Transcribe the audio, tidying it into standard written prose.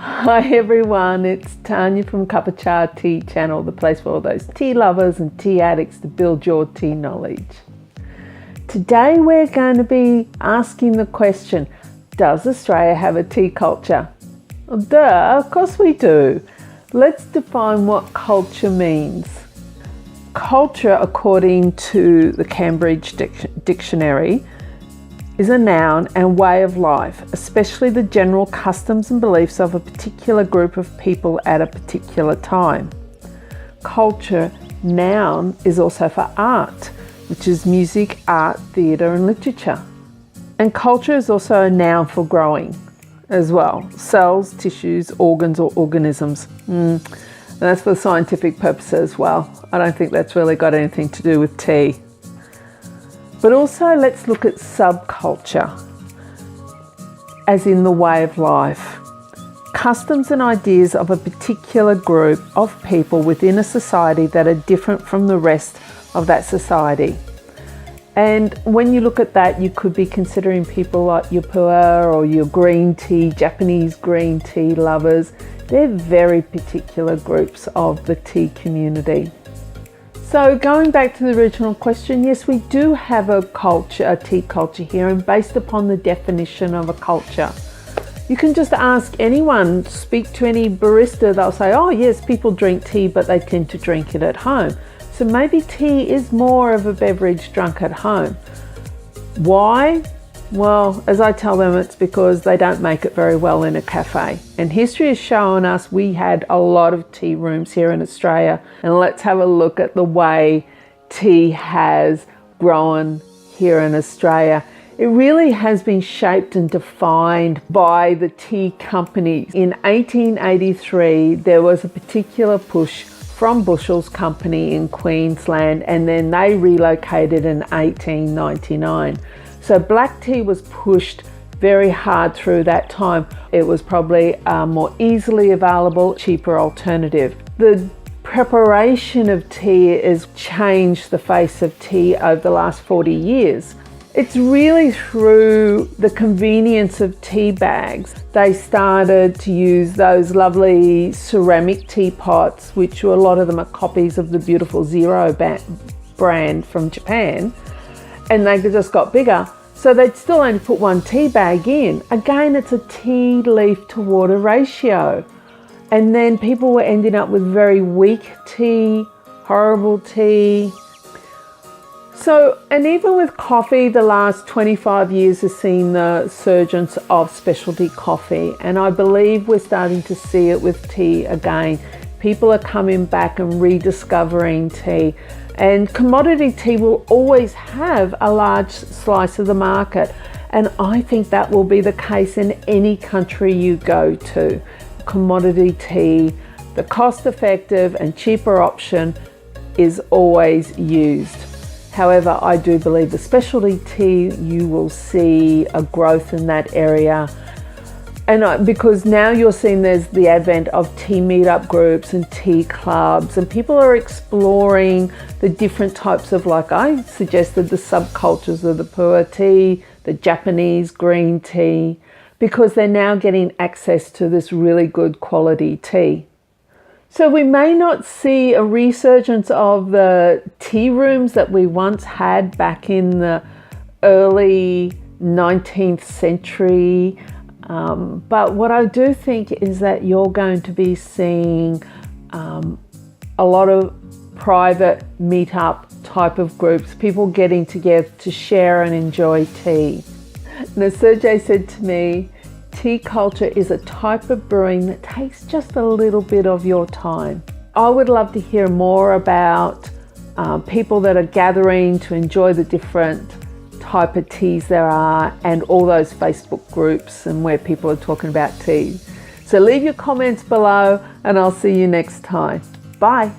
Hi everyone, it's Tanya from Cuppa Tea Channel, the place for all those tea lovers and tea addicts to build your tea knowledge. Today we're going to be asking the question, does Australia have a tea culture? Well, duh, of course we do. Let's define what culture means. Culture, according to the Cambridge Dictionary, is a noun and way of life, especially the general customs and beliefs of a particular group of people at a particular time. Culture, noun, is also for art, which is music, art, theatre and literature. And culture is also a noun for growing as well. Cells, tissues, organs or organisms. And that's for scientific purposes as well. I don't think that's really got anything to do with tea. But also let's look at subculture, as in the way of life. Customs and ideas of a particular group of people within a society that are different from the rest of that society. And when you look at that, you could be considering people like your pu'er or your green tea, Japanese green tea lovers. They're very particular groups of the tea community. So going back to the original question, yes, we do have a culture, a tea culture here, and based upon the definition of a culture. You can just ask anyone, speak to any barista, they'll say, oh yes, people drink tea, but they tend to drink it at home. So maybe tea is more of a beverage drunk at home. Why? Well, as I tell them, it's because they don't make it very well in a cafe. And history has shown us we had a lot of tea rooms here in Australia. And let's have a look at the way tea has grown here in Australia. It really has been shaped and defined by the tea companies. In 1883, there was a particular push from Bushells Company in Queensland, and then they relocated in 1899. So black tea was pushed very hard through that time. It was probably a more easily available, cheaper alternative. The preparation of tea has changed the face of tea over the last 40 years. It's really through the convenience of tea bags. They started to use those lovely ceramic teapots, which a lot of them are copies of the beautiful Zero brand from Japan. And they just got bigger. So they'd still only put one tea bag in. Again, it's a tea leaf to water ratio. And then people were ending up with very weak tea, horrible tea. So, and even with coffee, the last 25 years has seen the surgence of specialty coffee. And I believe we're starting to see it with tea again. People are coming back and rediscovering tea. And commodity tea will always have a large slice of the market. And I think that will be the case in any country you go to. Commodity tea, the cost-effective and cheaper option, is always used. However, I do believe the specialty tea, you will see a growth in that area. And because now you're seeing there's the advent of tea meetup groups and tea clubs, and people are exploring the different types of, like I suggested, the subcultures of the pu'er tea, the Japanese green tea, because they're now getting access to this really good quality tea. So we may not see a resurgence of the tea rooms that we once had back in the early 19th century. But what I do think is that you're going to be seeing a lot of private meetup type of groups, people getting together to share and enjoy tea. Now, Sergey said to me, tea culture is a type of brewing that takes just a little bit of your time. I would love to hear more about people that are gathering to enjoy the different type of teas there are, and all those Facebook groups and where people are talking about tea. So leave your comments below and I'll see you next time. Bye.